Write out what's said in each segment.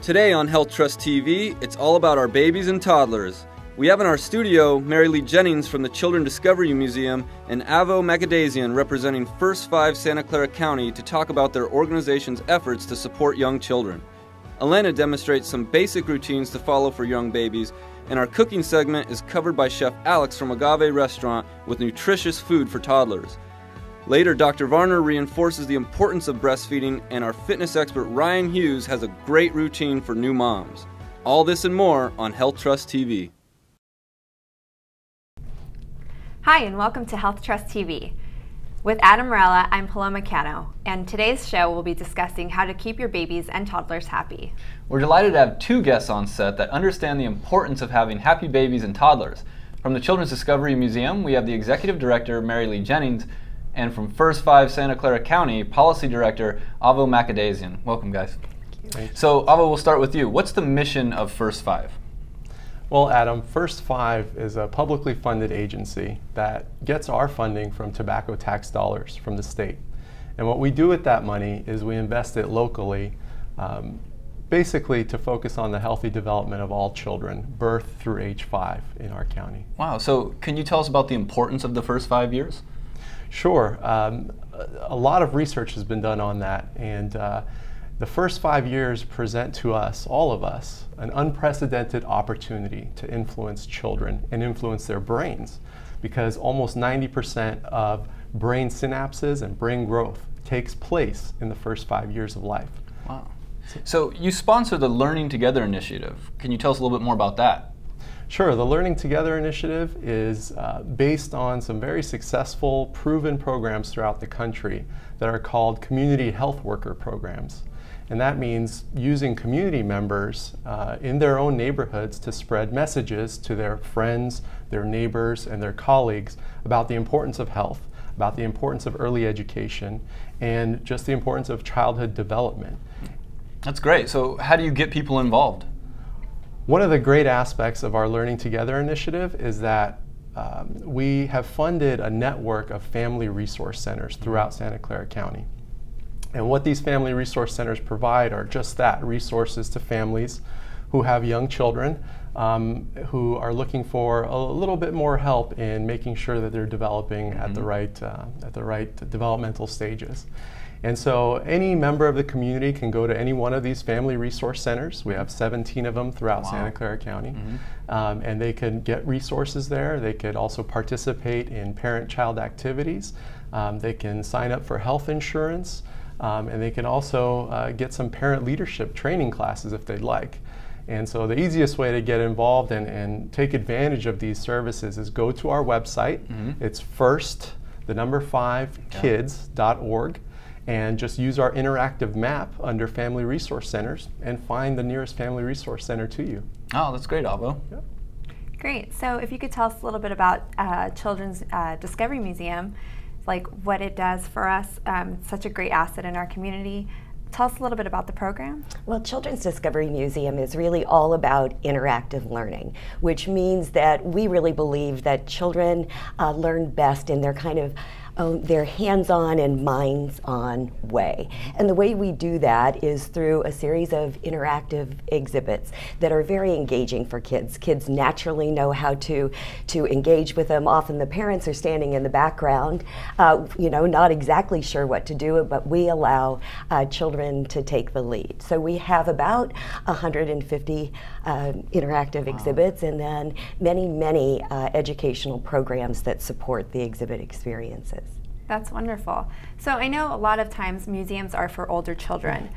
Today on Health Trust TV, it's all about our babies and toddlers. We have in our studio Marilee Jennings from the Children Discovery Museum and Makdessian representing First 5 Santa Clara County to talk about their organization's efforts to support young children. Elena demonstrates some basic routines to follow for young babies, and our cooking segment is covered by Chef Alex from Agave restaurant with nutritious food for toddlers. Later, Dr. Varner reinforces the importance of breastfeeding, and our fitness expert Ryan Hughes has a great routine for new moms. All this and more on Health Trust TV. Hi, and welcome to Health Trust TV. With Adam Morella, I'm Paloma Cano, and today's show will be discussing how to keep your babies and toddlers happy. We're delighted to have two guests on set that understand the importance of having happy babies and toddlers. From the Children's Discovery Museum, we have the Executive Director, Marilee Jennings, and from First 5 Santa Clara County, Policy Director, Makdessian. Welcome, guys. Thank you. So, Avo, we'll start with you. What's the mission of First 5? Well, Adam, First 5 is a publicly funded agency that gets our funding from tobacco tax dollars from the state. And what we do with that money is we invest it locally, basically to focus on the healthy development of all children, birth through age 5 in our county. Wow, so can you tell us about the importance of the first 5 years? Sure. A lot of research has been done on that, and the first 5 years present to us, all of us, an unprecedented opportunity to influence children and influence their brains, because almost 90% of brain synapses and brain growth takes place in the first 5 years of life. Wow. So you sponsor the Learning Together initiative. Can you tell us a little bit more about that? Sure. The Learning Together initiative is based on some very successful, proven programs throughout the country that are called community health worker programs. And that means using community members in their own neighborhoods to spread messages to their friends, their neighbors, and their colleagues about the importance of health, about the importance of early education, and just the importance of childhood development. That's great. So how do you get people involved? One of the great aspects of our Learning Together initiative is that we have funded a network of family resource centers throughout Santa Clara County. And what these family resource centers provide are just that, resources to families who have young children who are looking for a little bit more help in making sure that they're developing at the right developmental stages. And so any member of the community can go to any one of these family resource centers. We have 17 of them throughout Santa Clara County. And they can get resources there. They could also participate in parent-child activities. They can sign up for health insurance. And they can also get some parent leadership training classes if they'd like. And so the easiest way to get involved and take advantage of these services is go to our website. It's first5kids.org. And just use our interactive map under Family Resource Centers and find the nearest Family Resource Center to you. Oh, that's great, Avo. Yep. Great. So if you could tell us a little bit about Children's Discovery Museum, like what it does for us. It's such a great asset in our community. Tell us a little bit about the program. Well, Children's Discovery Museum is really all about interactive learning, which means that we really believe that children learn best in their kind of their hands-on and minds-on way. And the way we do that is through a series of interactive exhibits that are very engaging for kids. Kids naturally know how to engage with them. Often the parents are standing in the background, you know, not exactly sure what to do, but we allow children to take the lead. So we have about 150 interactive exhibits, and then many educational programs that support the exhibit experiences. That's wonderful. So I know a lot of times museums are for older children,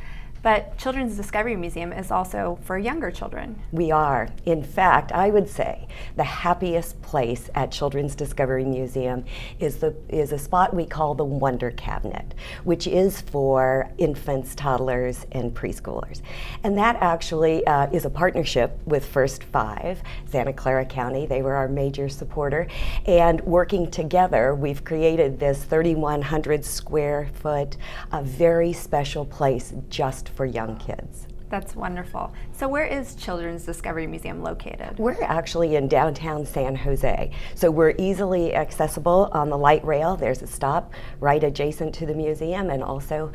but Children's Discovery Museum is also for younger children. We are. In fact, I would say the happiest place at Children's Discovery Museum is a spot we call the Wonder Cabinet, which is for infants, toddlers, and preschoolers. And that actually is a partnership with First 5, Santa Clara County. They were our major supporter. And working together, we've created this 3,100 square foot, a very special place just for young kids. That's wonderful. So where is Children's Discovery Museum located? We're actually in downtown San Jose. So we're easily accessible on the light rail. There's a stop right adjacent to the museum, and also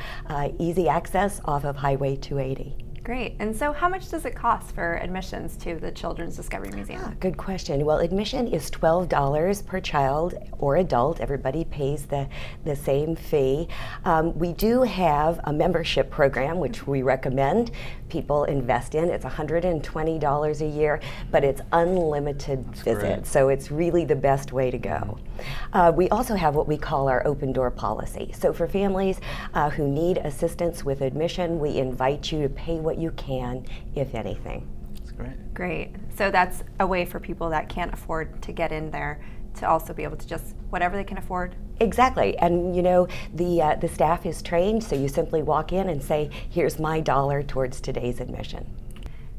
easy access off of Highway 280. Great. And so how much does it cost for admissions to the Children's Discovery Museum? Good question. Well, admission is $12 per child or adult. Everybody pays the same fee. We do have a membership program, which we recommend people invest in. It's $120 a year, but it's unlimited visits, so it's really the best way to go. We also have what we call our open door policy. So for families who need assistance with admission, we invite you to pay what you can, if anything. That's great. Great. So that's a way for people that can't afford to get in there to also be able to just whatever they can afford. Exactly, and you know, the staff is trained, so you simply walk in and say, here's my dollar towards today's admission.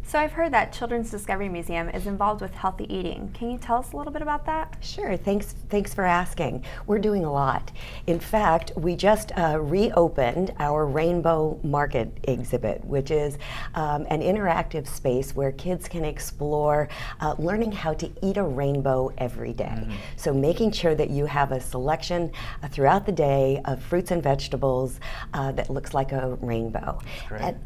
So I've heard that Children's Discovery Museum is involved with healthy eating. Can you tell us a little bit about that? Sure, thanks for asking. We're doing a lot. In fact, we just reopened our Rainbow Market exhibit, which is an interactive space where kids can explore learning how to eat a rainbow every day. So making sure that you have a selection throughout the day of fruits and vegetables that looks like a rainbow.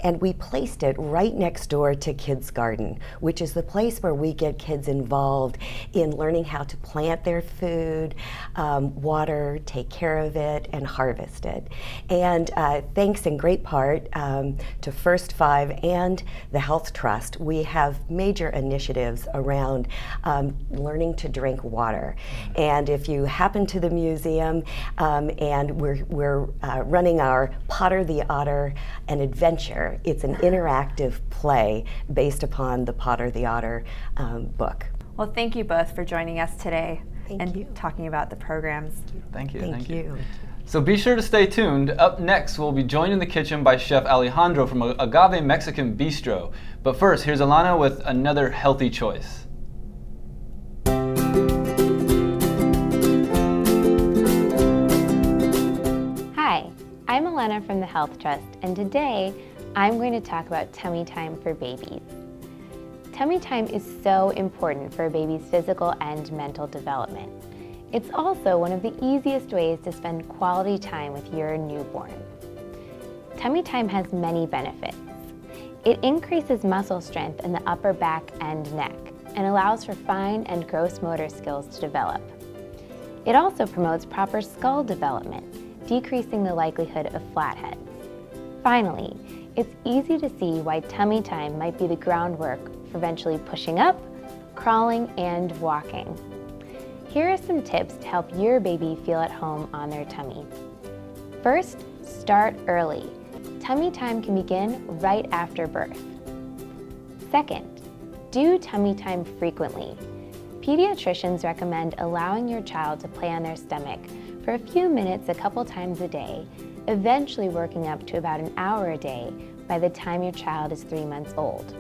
And we placed it right next door to Kids Garden, which is the place where we get kids involved in learning how to plant their food, water, take care of it, and harvest it. And thanks in great part to First Five and the Health Trust, we have major initiatives around learning to drink water. And if you happen to the museum and we're running our Potter the Otter, an adventure, it's an interactive play based upon the Potter the Otter book. Well, thank you both for joining us today Thank you. talking about the programs. Thank you. Thank you. So be sure to stay tuned. Up next, we'll be joined in the kitchen by Chef Alexandro from Agave Mexican Bistro. But first, here's Elena with another healthy choice. Hi, I'm Elena from the Health Trust, and today I'm going to talk about tummy time for babies. Tummy time is so important for a baby's physical and mental development. It's also one of the easiest ways to spend quality time with your newborn. Tummy time has many benefits. It increases muscle strength in the upper back and neck and allows for fine and gross motor skills to develop. It also promotes proper skull development, decreasing the likelihood of flatheads. Finally, it's easy to see why tummy time might be the groundwork for eventually pushing up, crawling, and walking. Here are some tips to help your baby feel at home on their tummy. First, start early. Tummy time can begin right after birth. Second, do tummy time frequently. Pediatricians recommend allowing your child to play on their stomach for a few minutes a couple times a day, eventually working up to about an hour a day by the time your child is 3 months old.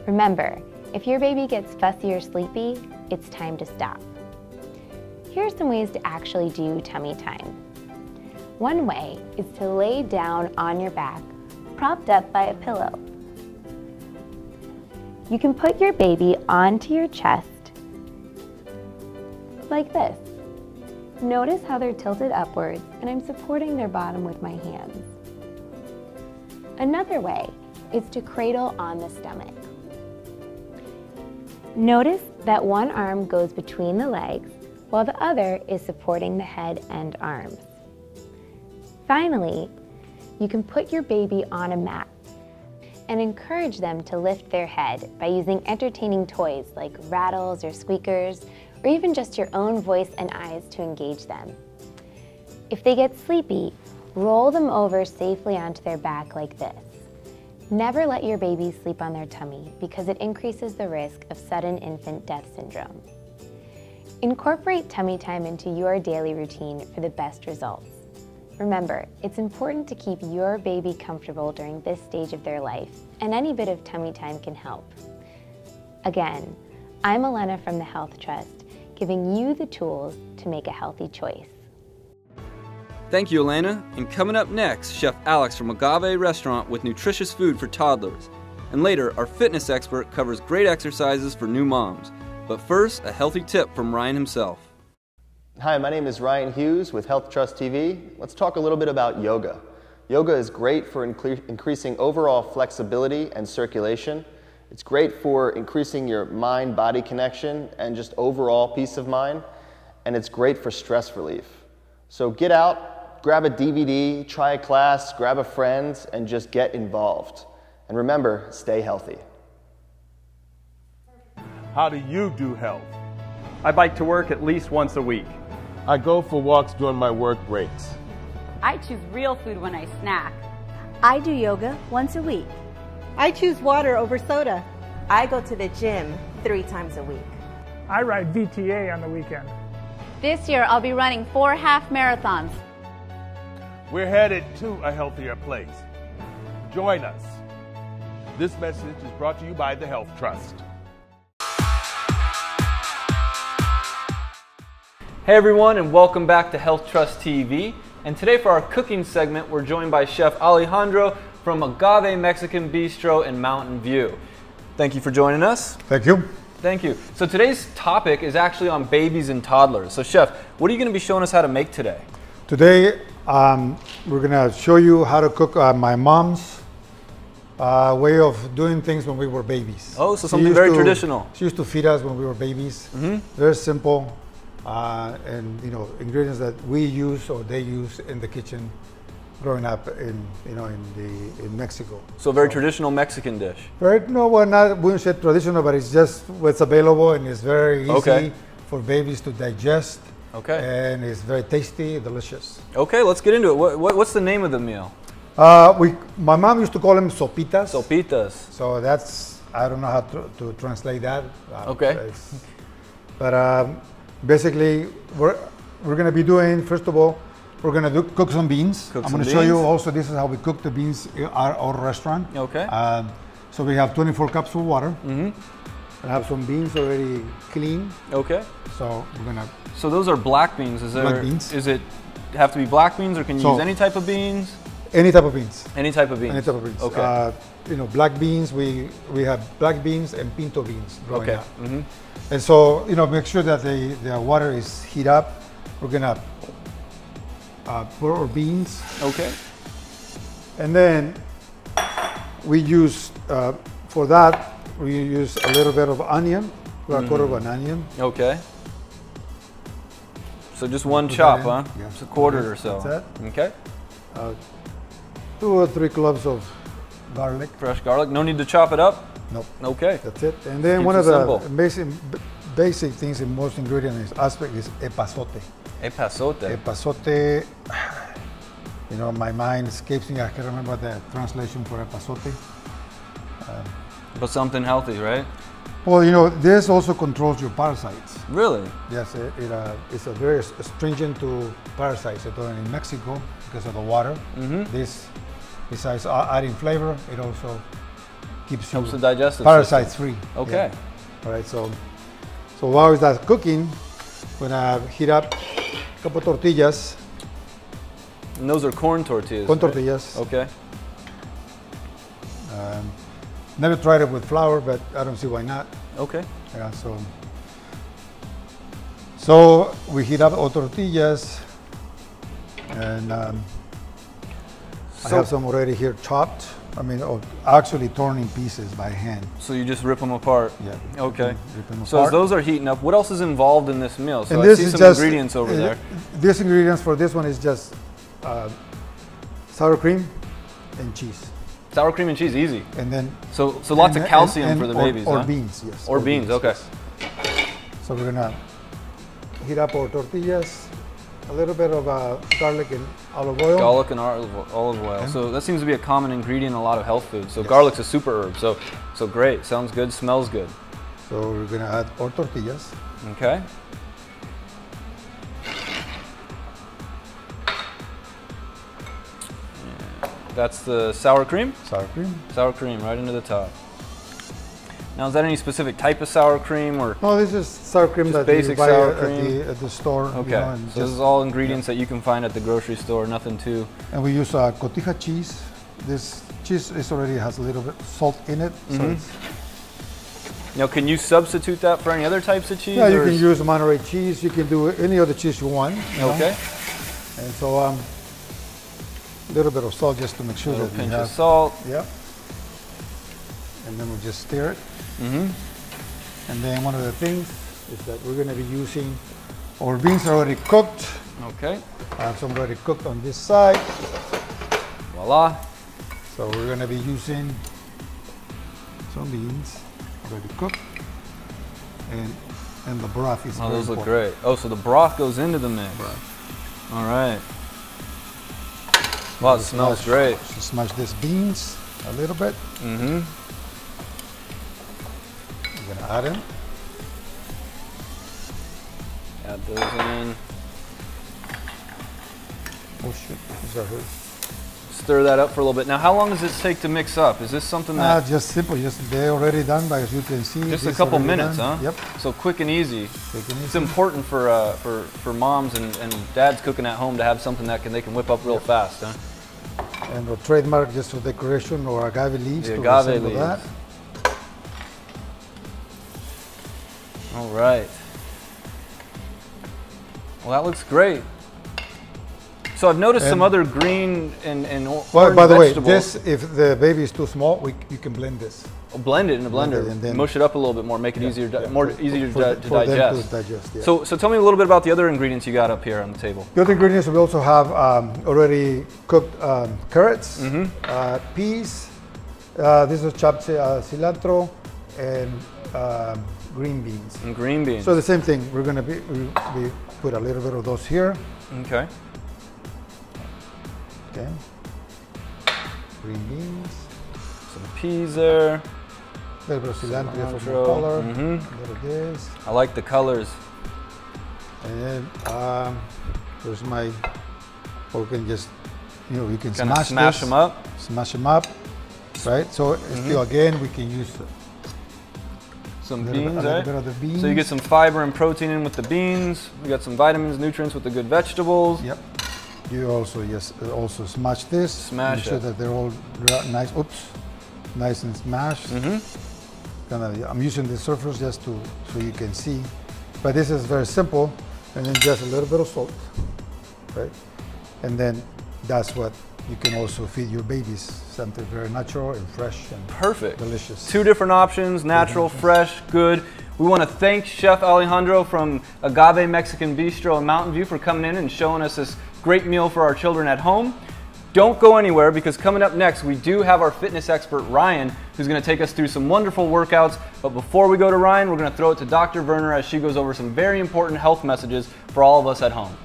Remember, if your baby gets fussy or sleepy, it's time to stop. Here are some ways to actually do tummy time. One way is to lay down on your back, propped up by a pillow. You can put your baby onto your chest like this. Notice how they're tilted upwards, and I'm supporting their bottom with my hands. Another way is to cradle on the stomach. Notice that one arm goes between the legs, while the other is supporting the head and arms. Finally, you can put your baby on a mat and encourage them to lift their head by using entertaining toys like rattles or squeakers, or even just your own voice and eyes to engage them. If they get sleepy, roll them over safely onto their back like this. Never let your baby sleep on their tummy because it increases the risk of sudden infant death syndrome. Incorporate tummy time into your daily routine for the best results. Remember, it's important to keep your baby comfortable during this stage of their life, and any bit of tummy time can help. Again, I'm Elena from the Health Trust, giving you the tools to make a healthy choice. Thank you, Elena. And coming up next, Chef Alex from Agave Restaurant with nutritious food for toddlers. And later, our fitness expert covers great exercises for new moms. But first, a healthy tip from Ryan himself. Hi, my name is Ryan Hughes with Health Trust TV. Let's talk a little bit about yoga. Yoga is great for increasing overall flexibility and circulation. It's great for increasing your mind-body connection and just overall peace of mind. And it's great for stress relief. So get out, grab a DVD, try a class, grab a friend, and just get involved. And remember, stay healthy. How do you do health? I bike to work at least once a week. I go for walks during my work breaks. I choose real food when I snack. I do yoga once a week. I choose water over soda. I go to the gym 3 times a week. I ride VTA on the weekend. This year I'll be running 4 half marathons. We're headed to a healthier place. Join us. This message is brought to you by the Health Trust. Hey everyone, and welcome back to Health Trust TV. And today for our cooking segment, we're joined by Chef Alejandro from Agave Mexican Bistro in Mountain View. Thank you for joining us. Thank you. Thank you. So today's topic is actually on babies and toddlers. So Chef, what are you going to be showing us how to make today? Today, we're going to show you how to cook my mom's way of doing things when we were babies. Oh, so something very traditional. She used to feed us when we were babies. Very simple. And ingredients that we use or they use in the kitchen growing up in Mexico. So a very traditional Mexican dish. Right? No, wouldn't say traditional, but it's just what's available, and it's very easy for babies to digest. Okay. And it's very tasty, delicious. Okay, let's get into it. What's the name of the meal? My mom used to call them sopitas. Sopitas. So I don't know how to translate that. But basically, we're going to be doing, first of all, we're going to cook some beans. I'm going to show you also, this is how we cook the beans at our restaurant. Okay. So we have 24 cups of water. I have some beans already clean. Okay. So we're going to... So those are black beans. Black beans. Is it have to be black beans, or can you use any type of beans? Any type of beans. Any type of beans. Any type of beans. Okay. Black beans, we have black beans and pinto beans growing up. Mm-hmm. And so, make sure that the water is heat up. We're gonna put our beans. Okay. And then we use, for that, we use a little bit of onion, a quarter of an onion. Okay. So just one chop, huh? Yeah. Just a quarter or so. That's it. Okay. 2 or 3 cloves of garlic. Fresh garlic. No need to chop it up? Nope. Okay. That's it. And then one of the basic things in most ingredient aspect is epazote. Epazote. Epazote, my mind escapes me. I can't remember the translation for epazote. But something healthy, right? Well, this also controls your parasites. Really? Yes, it's a very stringent to parasites. In Mexico, because of the water, this, besides adding flavor, it also helps the digestive parasites system. free. Okay. Yeah. All right. So while that's cooking, we're gonna heat up a couple tortillas. And those are corn tortillas. Corn tortillas. Okay. Never tried it with flour, but I don't see why not. Okay. Yeah. So we heat up all tortillas, and I have some already here chopped. Actually torn in pieces by hand. So you just rip them apart? Yeah. Okay. Rip them so apart. as those are heating up, what else is involved in this meal? So and I this see is some just, ingredients over there. These ingredients for this one is just sour cream and cheese. Sour cream and cheese, easy. And then so lots of calcium for the babies, or huh? beans, yes. Or beans, okay. Yes. So we're gonna heat up our tortillas. A little bit of garlic and olive oil. Garlic and olive oil. Okay. So that seems to be a common ingredient in a lot of health foods. So garlic's a super herb. So great. Sounds good. Smells good. So we're gonna add our tortillas. Okay. That's the sour cream? Sour cream. Sour cream right into the top. Now, is that any specific type of sour cream, or? No, this is sour cream that basic you buy sour cream at the store. Okay, so this is all ingredients that you can find at the grocery store, nothing too. And we use cotija cheese. This cheese already has a little bit salt in it. So it's now, can you substitute that for any other types of cheese? Yeah, you can use Monterey cheese. You can do any other cheese you want. Okay. And so little bit of salt just to make sure that we pinch have. of salt. Yep. And then we'll just stir it. And then one of the things is that we're going to be using our beans are already cooked. Okay. I have some already cooked on this side. Voila. So we're going to be using some beans already cooked. And the broth is those look important. great. Oh, so the broth goes into the mix. Broth. All right. Wow, it smells great. So smash these beans a little bit. We're gonna add them. Add those in. Oh shoot, these are hers. Stir that up for a little bit. Now, how long does it take to mix up? Is this something that... Just simple, they're already done, but as you can see. Just a couple minutes, done. huh? Yep. So quick and easy. Quick and easy. It's important for moms and dads cooking at home to have something that they can whip up real fast, huh? And our trademark, just for decoration, or agave leaves. The to agave leaves. that. All right. Well, that looks great. So I've noticed some other green and orange by the vegetables. way, this, if the baby is too small, you can blend this. Blend it in a blender, and then mush it up a little bit more, make it easier to digest. Them to digest, yeah. So tell me a little bit about the other ingredients you got up here on the table. The other ingredients, we also have already cooked carrots, peas, this is chopped cilantro, and green beans. And green beans. So the same thing, we're going to we put a little bit of those here. Okay. Okay. Green beans. Some peas there. A little bit of cilantro for more color. A little of this. I like the colors. And then there's my, or we can just, you can smash them up. Smash them up, right? So still again, we can use some beans, right? Bit of the beans. So you get some fiber and protein in with the beans. We got some vitamins, nutrients with the good vegetables. Yep. You also also smash this. Smash Make sure that they're all nice. Oops, nice and smashed. I'm using the surface just so you can see, but this is very simple. And then just a little bit of salt, right? And then that's what you can also feed your babies. Something very natural and fresh and perfect, delicious. Two different options: natural, fresh, good. We want to thank Chef Alexandro from Agave Mexican Bistro in Mountain View for coming in and showing us this great meal for our children at home. Don't go anywhere, because coming up next we do have our fitness expert Ryan, who's going to take us through some wonderful workouts. But before we go to Ryan, we're going to throw it to Dr. Varner as she goes over some very important health messages for all of us at home.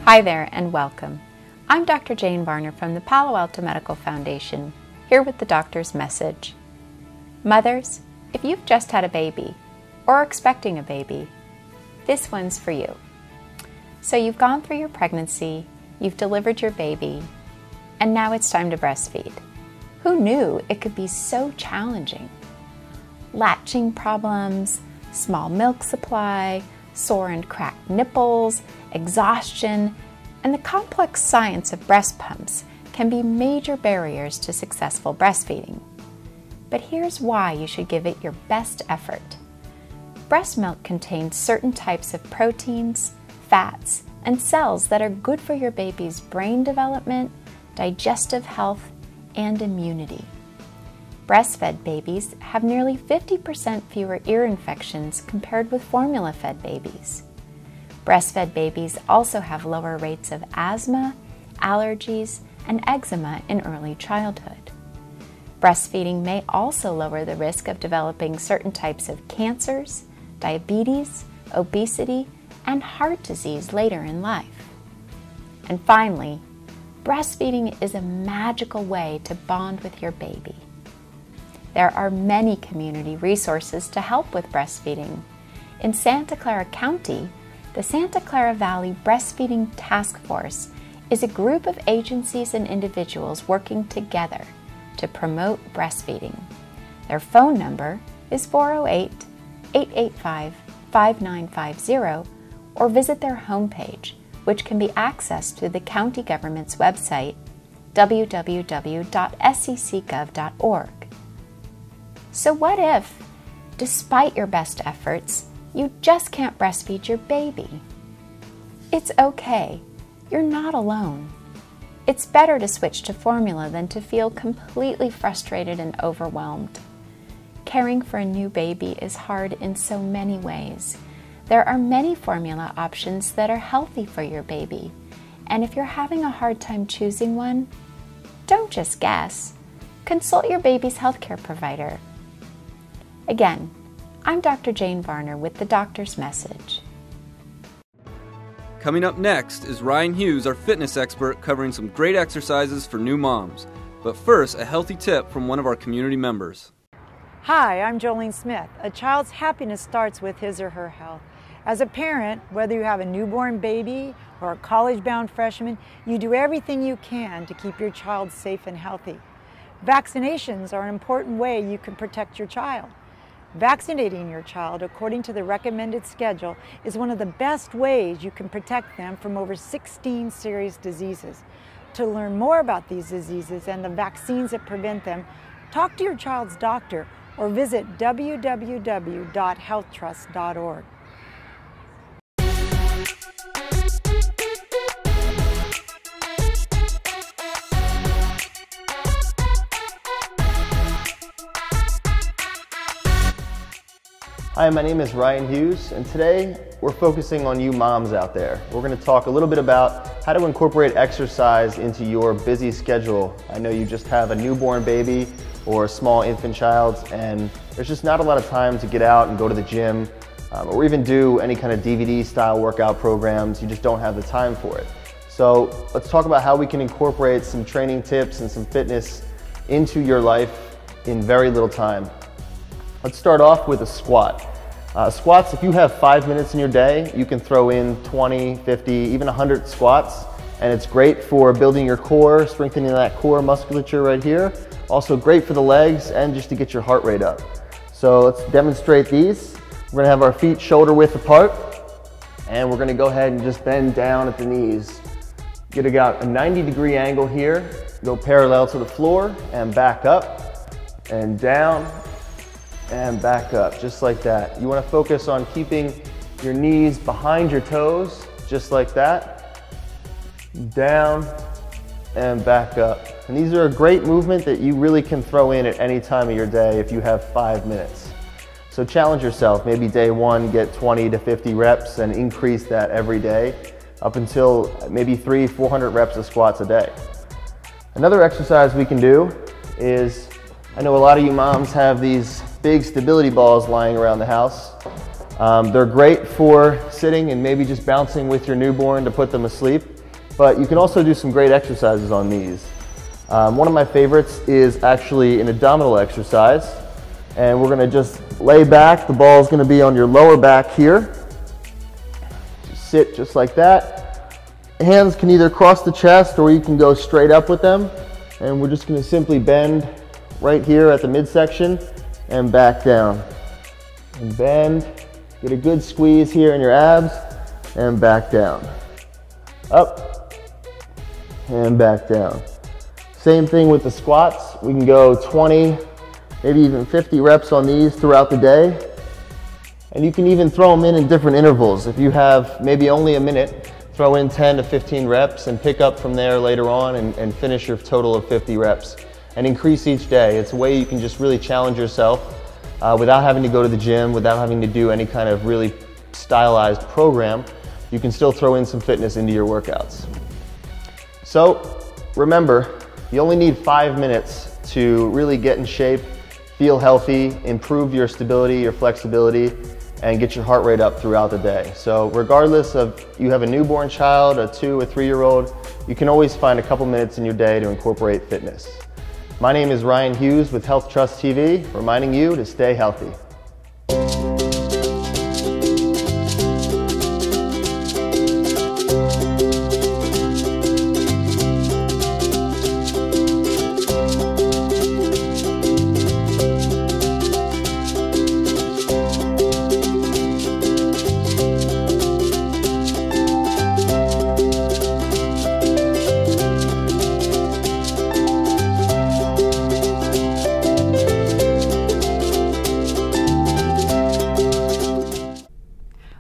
Hi there and welcome. I'm Dr. Jane Varner from the Palo Alto Medical Foundation, here with the doctor's message. Mothers, if you've just had a baby or are expecting a baby, this one's for you. So you've gone through your pregnancy, you've delivered your baby, and now it's time to breastfeed. Who knew it could be so challenging? Latching problems, small milk supply, sore and cracked nipples, exhaustion, and the complex science of breast pumps can be major barriers to successful breastfeeding. But here's why you should give it your best effort. Breast milk contains certain types of proteins, fats, and cells that are good for your baby's brain development, digestive health, and immunity. Breastfed babies have nearly 50% fewer ear infections compared with formula-fed babies. Breastfed babies also have lower rates of asthma, allergies, and eczema in early childhood. Breastfeeding may also lower the risk of developing certain types of cancers, diabetes, obesity, and heart disease later in life. And finally, breastfeeding is a magical way to bond with your baby. There are many community resources to help with breastfeeding. In Santa Clara County, the Santa Clara Valley Breastfeeding Task Force is a group of agencies and individuals working together to promote breastfeeding. Their phone number is 408-885-5950, or visit their homepage, which can be accessed through the county government's website, www.sccgov.org. So what if despite your best efforts, you just can't breastfeed your baby. It's okay. You're not alone. It's better to switch to formula than to feel completely frustrated and overwhelmed. Caring for a new baby is hard in so many ways. There are many formula options that are healthy for your baby. And if you're having a hard time choosing one, don't just guess. Consult your baby's healthcare provider. Again, I'm Dr. Jane Varner with the Doctor's Message. Coming up next is Ryan Hughes, our fitness expert, covering some great exercises for new moms. But first, a healthy tip from one of our community members. Hi, I'm Jolene Smith. A child's happiness starts with his or her health. As a parent, whether you have a newborn baby or a college-bound freshman, you do everything you can to keep your child safe and healthy. Vaccinations are an important way you can protect your child. Vaccinating your child according to the recommended schedule is one of the best ways you can protect them from over 16 serious diseases. To learn more about these diseases and the vaccines that prevent them, talk to your child's doctor or visit www.healthtrust.org. Hi, my name is Ryan Hughes, and today we're focusing on you moms out there. We're going to talk a little bit about how to incorporate exercise into your busy schedule. I know you just have a newborn baby or a small infant child, and there's just not a lot of time to get out and go to the gym or even do any kind of DVD-style workout programs. You just don't have the time for it. So let's talk about how we can incorporate some training tips and some fitness into your life in very little time. Let's start off with a squat. Squats, if you have 5 minutes in your day, you can throw in 20, 50, even 100 squats, and it's great for building your core, strengthening that core musculature right here. Also great for the legs and just to get your heart rate up. So let's demonstrate these. We're gonna have our feet shoulder width apart, and we're gonna go ahead and just bend down at the knees. Get a 90-degree angle here, go parallel to the floor and back up and down and back up, just like that. You want to focus on keeping your knees behind your toes, just like that. Down and back up. And these are a great movement that you really can throw in at any time of your day if you have 5 minutes. So challenge yourself. Maybe day one, get 20 to 50 reps and increase that every day up until maybe 300-400 reps of squats a day. Another exercise we can do is, I know a lot of you moms have these big stability balls lying around the house. They're great for sitting and maybe just bouncing with your newborn to put them asleep, but you can also do some great exercises on these. One of my favorites is actually an abdominal exercise, and we're gonna just lay back. The ball is gonna be on your lower back here. Just sit just like that. Hands can either cross the chest or you can go straight up with them, and we're just gonna simply bend right here at the midsection and back down. And bend, get a good squeeze here in your abs, and back down. Up, and back down. Same thing with the squats. We can go 20, maybe even 50 reps on these throughout the day. And you can even throw them in different intervals. If you have maybe only a minute, throw in 10 to 15 reps and pick up from there later on and finish your total of 50 reps. And increase each day. It's a way you can just really challenge yourself without having to go to the gym, without having to do any kind of really stylized program. You can still throw in some fitness into your workouts. So remember, you only need 5 minutes to really get in shape, feel healthy, improve your stability, your flexibility, and get your heart rate up throughout the day. So regardless of you have a newborn child, a 2 or 3-year-old, you can always find a couple minutes in your day to incorporate fitness. My name is Ryan Hughes with Health Trust TV, reminding you to stay healthy.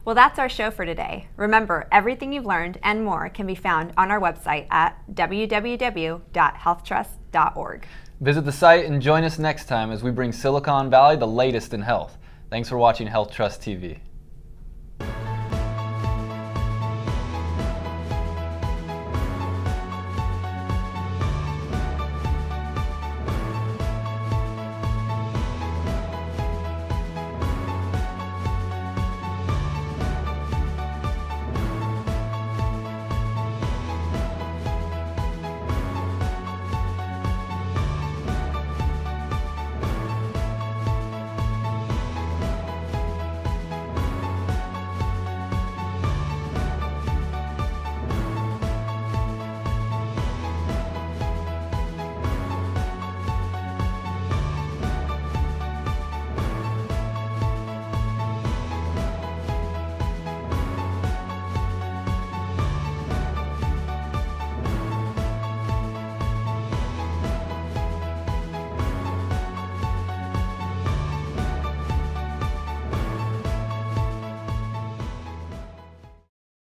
Well, that's our show for today. Remember, everything you've learned and more can be found on our website at www.healthtrust.org. Visit the site and join us next time as we bring Silicon Valley the latest in health. Thanks for watching Health Trust TV.